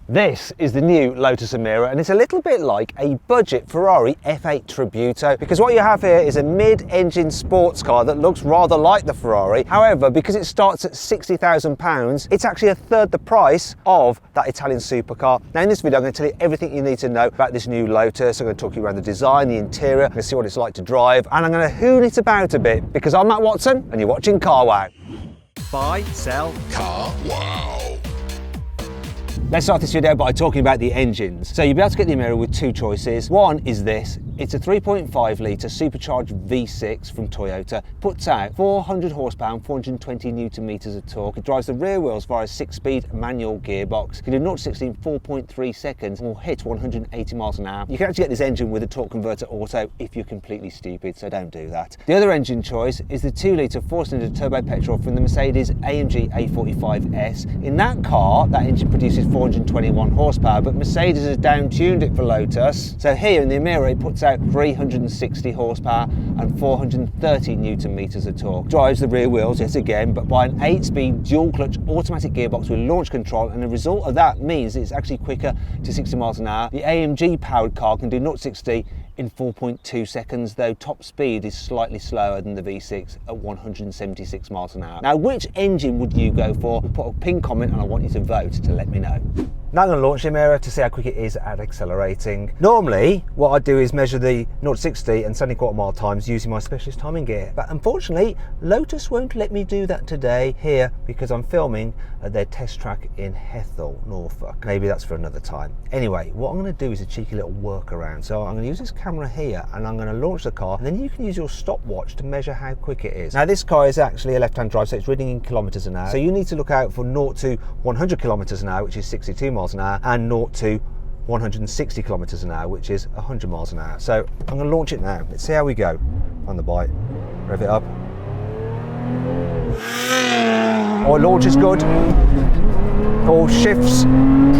This is the new Lotus Emeira, and it's a little bit like a budget Ferrari F8 Tributo, because what you have here is a mid-engine sports car that looks rather like the Ferrari. However, because it starts at £60,000, it's actually a third the price of that Italian supercar. Now in this video I'm going to tell you everything you need to know about this new Lotus. I'm going to talk you around the design, the interior, I'm going to see what it's like to drive, and I'm going to hoon it about a bit, because I'm Matt Watson and you're watching Car Wow. Buy, sell, Car Wow. Let's start this video by talking about the engines. So you'll be able to get the Emeira with two choices. One is this. It's a 3.5 litre supercharged V6 from Toyota. Puts out 400 horsepower and 420 newton meters of torque. It drives the rear wheels via a 6-speed manual gearbox. You can do 0 to 60 in 4.3 seconds and will hit 180 miles an hour. You can actually get this engine with a torque converter auto if you're completely stupid, so don't do that. The other engine choice is the 2 litre 4-cylinder turbo petrol from the Mercedes AMG A45S. In that car, that engine produces 421 horsepower, but Mercedes has down-tuned it for Lotus. So here in the Emeira, it puts out 360 horsepower and 430 newton meters of torque. Drives the rear wheels yet again, but by an 8-speed dual-clutch automatic gearbox with launch control, and the result of that means it's actually quicker to 60 miles an hour. The AMG-powered car can do 0 to 60 in 4.2 seconds, though top speed is slightly slower than the V6 at 176 miles an hour. Now, which engine would you go for? Put a pin comment and I want you to vote to let me know. Now I'm going to launch the Emeira to see how quick it is at accelerating. Normally, what I do is measure the 0 to 60 and 70 mile times using my specialist timing gear. But unfortunately, Lotus won't let me do that today here because I'm filming at their test track in Hethel, Norfolk. Maybe that's for another time. Anyway, what I'm going to do is a cheeky little workaround. So I'm going to use this camera here and I'm going to launch the car, and then you can use your stopwatch to measure how quick it is. Now this car is actually a left-hand drive, so it's reading in kilometers an hour. So you need to look out for 0 to 100 kilometers an hour, which is 62 miles an hour, and 0 to 160 kilometers an hour, which is 100 miles an hour. So I'm going to launch it now. Let's see how we go on the bike. Rev it up. Oh, launch is good. Oh, shifts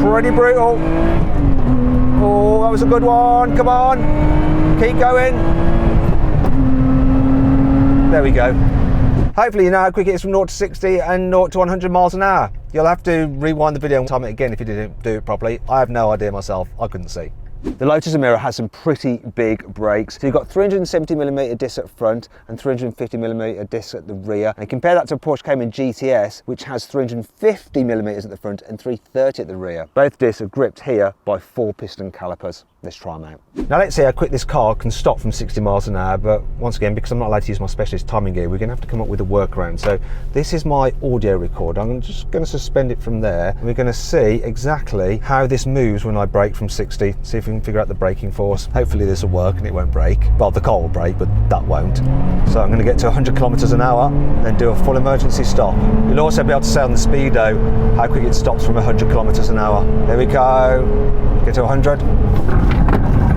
pretty brutal. Oh, that was a good one. Come on, keep going. There we go. Hopefully you know how quick it is from 0 to 60 and 0 to 100 miles an hour. You'll have to rewind the video and time it again if you didn't do it properly. I have no idea myself, I couldn't see. The Lotus Emeira has some pretty big brakes. So you've got 370mm discs at front and 350mm discs at the rear. And compare that to a Porsche Cayman GTS, which has 350mm at the front and 330 at the rear. Both discs are gripped here by 4 piston calipers. Let's try them out. Now let's see how quick this car can stop from 60 miles an hour, but once again, because I'm not allowed to use my specialist timing gear, we're going to have to come up with a workaround. So this is my audio recorder. I'm just going to suspend it from there, and we're going to see exactly how this moves when I brake from 60, see if we can figure out the braking force. Hopefully this will work and it won't break. Well, the car will break, but that won't. So I'm going to get to 100 kilometers an hour, then do a full emergency stop. You'll also be able to say on the speedo how quick it stops from 100 kilometers an hour. There we go. Get to 100.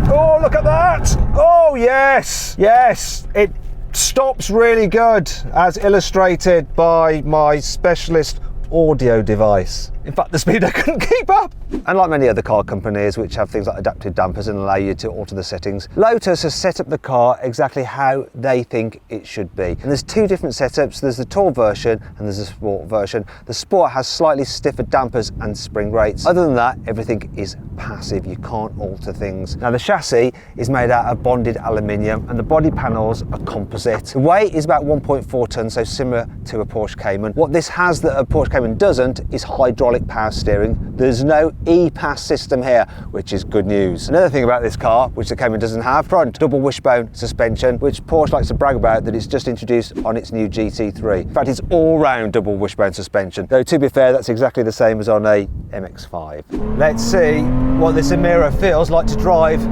Oh, look at that! Oh, yes! Yes! It stops really good, as illustrated by my specialist audio device. In fact, the speedo couldn't keep up. Unlike many other car companies which have things like adaptive dampers and allow you to alter the settings, Lotus has set up the car exactly how they think it should be. And there's two different setups. There's the Tour version and there's the Sport version. The Sport has slightly stiffer dampers and spring rates. Other than that, everything is passive. You can't alter things. Now the chassis is made out of bonded aluminium and the body panels are composite. The weight is about 1.4 tons, so similar to a Porsche Cayman. What this has that a Porsche Cayman doesn't is hydraulic power steering. There's no e-pass system here, which is good news. Another thing about this car, which the Cayman doesn't have, front double wishbone suspension, which Porsche likes to brag about that it's just introduced on its new GT3. In fact, it's all-round double wishbone suspension, though to be fair, that's exactly the same as on a MX-5. Let's see what this Emeira feels like to drive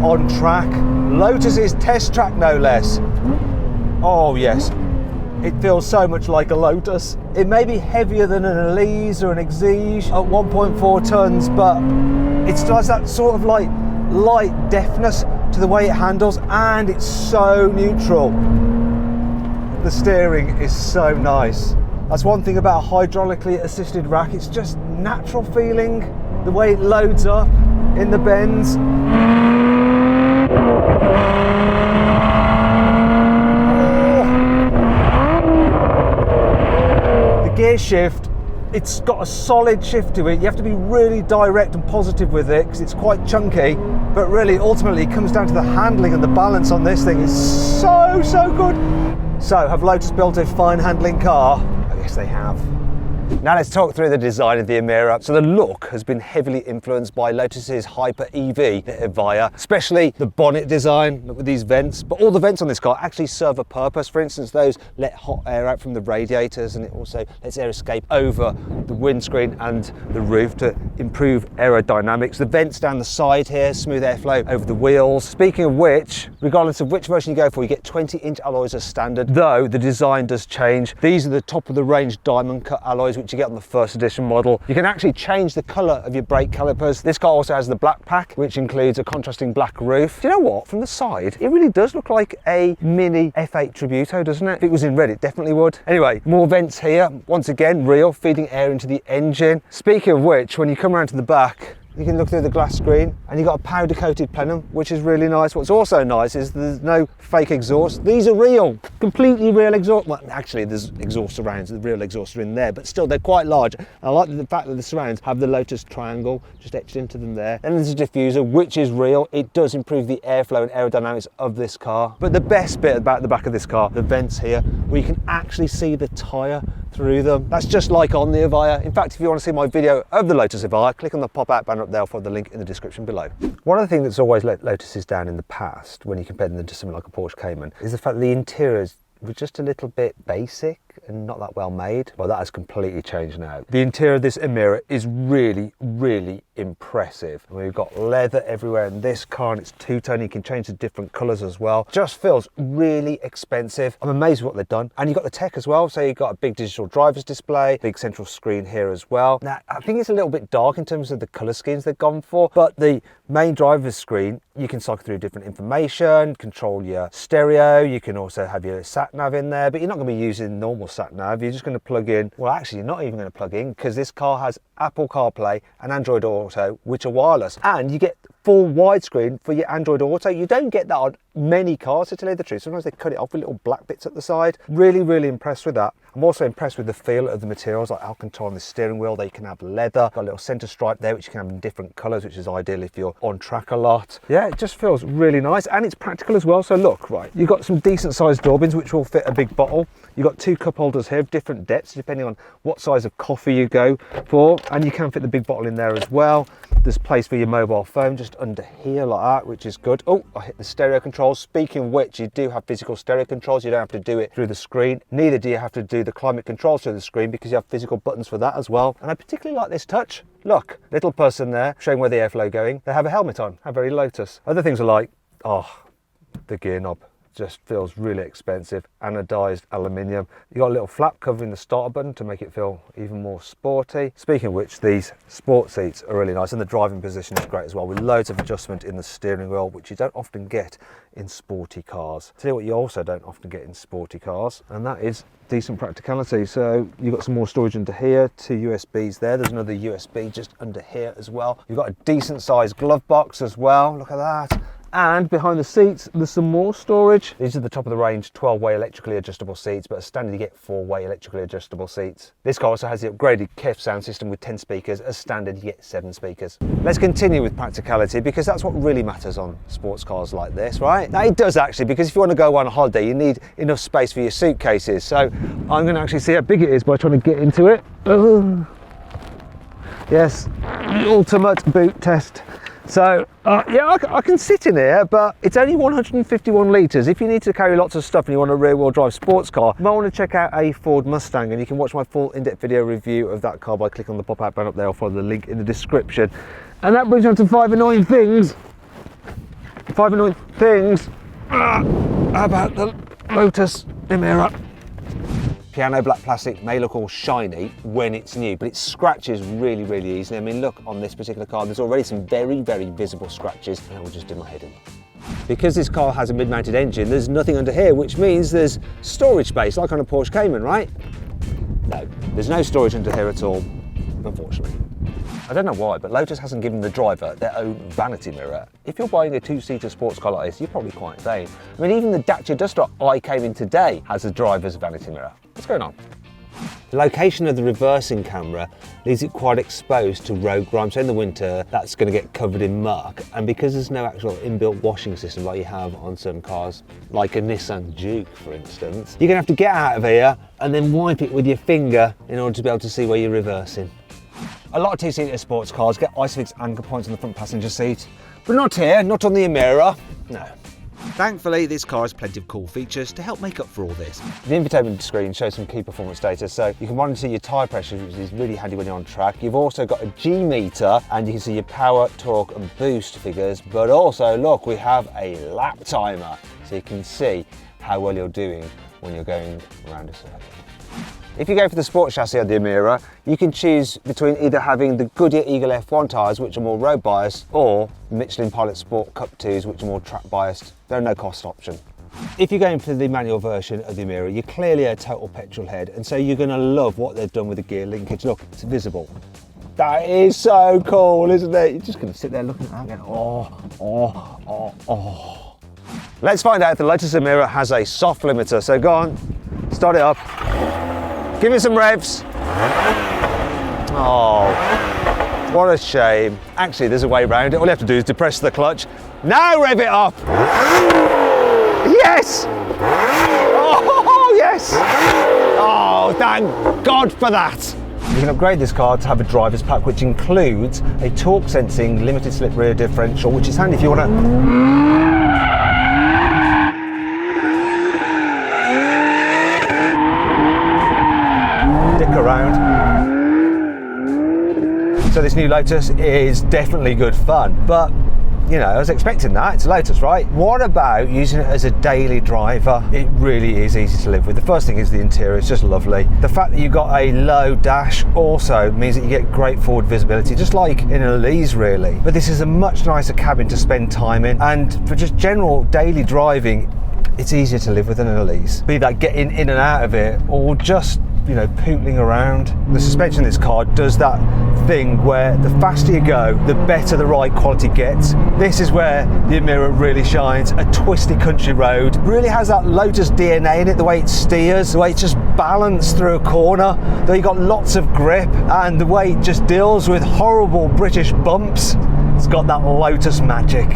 on track. Lotus's test track, no less. Oh yes. It feels so much like a Lotus. It may be heavier than an Elise or an Exige at 1.4 tons, but it still has that sort of like light deftness to the way it handles, and it's so neutral. The steering is so nice. That's one thing about a hydraulically assisted rack. It's just natural feeling, the way it loads up in the bends. Gear shift It's got a solid shift to it. You have to be really direct and positive with it because it's quite chunky, but really ultimately it comes down to the handling and the balance on this thing is so good. So have Lotus built a fine handling car? I guess they have. Now let's talk through the design of the Emeera. So the look has been heavily influenced by Lotus's Hyper EV Evija, especially the bonnet design with these vents. But all the vents on this car actually serve a purpose. For instance, those let hot air out from the radiators, and it also lets air escape over the windscreen and the roof to improve aerodynamics. The vents down the side here, smooth airflow over the wheels. Speaking of which, regardless of which version you go for, you get 20-inch alloys as standard, though the design does change. These are the top of the range diamond cut alloys, which you get on the first edition model. You can actually change the colour of your brake calipers. This car also has the black pack, which includes a contrasting black roof. Do you know what? From the side, it really does look like a mini F8 Tributo, doesn't it? If it was in red, it definitely would. Anyway, more vents here. Once again, real, feeding air into the engine. Speaking of which, when you come around to the back, you can look through the glass screen and you've got a powder coated plenum, which is really nice. What's also nice is there's no fake exhaust. These are real, completely real exhaust. Well, actually there's exhaust surrounds, the real exhaust are in there, but still they're quite large. I like the fact that the surrounds have the Lotus triangle just etched into them there. Then there's a diffuser, which is real. It does improve the airflow and aerodynamics of this car. But the best bit about the back of this car, the vents here, where you can actually see the tyre through them. That's just like on the Evija. In fact, if you want to see my video of the Lotus Evija, click on the pop-out banner up there for the link in the description below. One of the things that's always let Lotuses down in the past, when you compare them to something like a Porsche Cayman, is the fact that the interiors were just a little bit basic and not that well made. Well, that has completely changed now. The interior of this Emeera is really impressive. I mean, we've got leather everywhere in this car, and it's two-tone. You can change the different colours as well. Just feels really expensive. I'm amazed with what they've done. And you've got the tech as well. So you've got a big digital driver's display, big central screen here as well. Now, I think it's a little bit dark in terms of the colour schemes they've gone for, but the main driver's screen, you can cycle through different information, control your stereo. You can also have your sat nav in there, but you're not going to be using normal sat nav. You're just going to plug in. Well, actually, you're not even going to plug in because this car has Apple CarPlay and Android Auto, which are wireless, and you get full widescreen for your Android Auto. You don't get that on many cars, to tell you the truth. Sometimes they cut it off with little black bits at the side. Really impressed with that. I'm also impressed with the feel of the materials, like Alcantara on the steering wheel. They can have leather, got a little center stripe there, which you can have in different colors, which is ideal if you're on track a lot. Yeah, it just feels really nice, and it's practical as well. So look, right, you've got some decent sized door bins, which will fit a big bottle. You've got two cup holders here of different depths, depending on what size of coffee you go for, and you can fit the big bottle in there as well. There's place for your mobile phone just under here like that, which is good. Oh, I hit the stereo controls. Speaking of which, you do have physical stereo controls. You don't have to do it through the screen. Neither do you have to do the climate controls through the screen, because you have physical buttons for that as well. And I particularly like this touch. Look, little person there showing where the airflow going. They have a helmet on. How very Lotus. Other things are like, oh, the gear knob. Just feels really expensive. Anodized aluminium. You got a little flap covering the starter button to make it feel even more sporty. Speaking of which, these sport seats are really nice, and the driving position is great as well, with loads of adjustment in the steering wheel, which you don't often get in sporty cars. Tell you what you also don't often get in sporty cars, and that is decent practicality. So you've got some more storage under here, two USBs there. There's another USB just under here as well. You've got a decent sized glove box as well. Look at that. And behind the seats, there's some more storage. These are the top of the range 12-way electrically adjustable seats, but as standard you get 4-way electrically adjustable seats. This car also has the upgraded KEF sound system with 10 speakers. As standard you get 7 speakers. Let's continue with practicality, because that's what really matters on sports cars like this, right? Now it does actually, because if you want to go on a holiday, you need enough space for your suitcases. So I'm going to actually see how big it is by trying to get into it. Oh. Yes, ultimate boot test. So yeah, I can sit in here, but it's only 151 litres. If you need to carry lots of stuff and you want a rear wheel drive sports car, you might want to check out a Ford Mustang, and you can watch my full in-depth video review of that car by clicking on the pop-out banner up there, or follow the link in the description. And that brings me on to 5 annoying things. 5 annoying things about the Lotus Emeera. Piano black plastic may look all shiny when it's new, but it scratches really easily. I mean, look on this particular car, there's already some very visible scratches, and I will just do my head in. Because this car has a mid-mounted engine, there's nothing under here, which means there's storage space, like on a Porsche Cayman, right? No, there's no storage under here at all, unfortunately. I don't know why, but Lotus hasn't given the driver their own vanity mirror. If you're buying a 2-seater sports car like this, you're probably quite vain. I mean, even the Dacia Duster I came in today has a driver's vanity mirror. What's going on? The location of the reversing camera leaves it quite exposed to road grime, so in the winter that's going to get covered in muck, and because there's no actual inbuilt washing system like you have on some cars, like a Nissan Juke for instance, you're going to have to get out of here and then wipe it with your finger in order to be able to see where you're reversing. A lot of two-seater sports cars get Isofix anchor points on the front passenger seat, but not here, not on the Amira, no. Thankfully, this car has plenty of cool features to help make up for all this. The infotainment screen shows some key performance data, so you can monitor your tyre pressure, which is really handy when you're on track. You've also got a G meter, and you can see your power, torque and boost figures, but also, look, we have a lap timer, so you can see how well you're doing when you're going around a circuit. If you go for the sport chassis of the Amira, you can choose between either having the Goodyear Eagle F1 tyres, which are more road biased, or Michelin Pilot Sport Cup 2s, which are more track biased. They're a no cost option. If you're going for the manual version of the Amira, you're clearly a total petrol head, and so you're going to love what they've done with the gear linkage. Look, it's visible. That is so cool, isn't it? You're just going to sit there looking at that and oh. Let's find out if the Lotus Amira has a soft limiter. So go on, start it up. Give me some revs. Oh, what a shame. Actually, there's a way around it. All you have to do is depress the clutch. Now rev it up. Yes. Oh, yes. Oh, thank God for that. You can upgrade this car to have a driver's pack, which includes a torque sensing limited slip rear differential, which is handy if you want to around. So this new Lotus is definitely good fun, but you know, I was expecting that. It's a Lotus, right? What about using it as a daily driver? It really is easy to live with. The first thing is the interior, it's just lovely. The fact that you've got a low dash also means that you get great forward visibility, just like in an Elise really. But this is a much nicer cabin to spend time in, and for just general daily driving, it's easier to live with than an Elise. Be that getting in and out of it, or just, you know, pootling around. The suspension in this car does that thing where the faster you go, the better the ride quality gets. This is where the Amira really shines. A twisty country road really has that Lotus DNA in it, the way it steers, the way it's just balanced through a corner, though you got lots of grip, and the way it just deals with horrible British bumps. It's got that Lotus magic.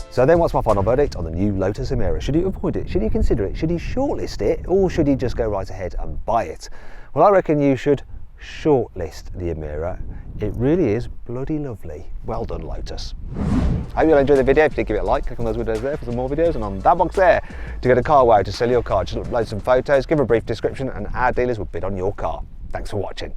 So then what's my final verdict on the new Lotus Amira? Should you avoid it? Should you consider it? Should you shortlist it? Or should you just go right ahead and buy it? Well, I reckon you should shortlist the Amira. It really is bloody lovely. Well done, Lotus. I hope you'll enjoy the video. If you did, give it a like, click on those videos there for some more videos, and on that box there to get a car wow to sell your car. Just upload some photos, give a brief description, and our dealers will bid on your car. Thanks for watching.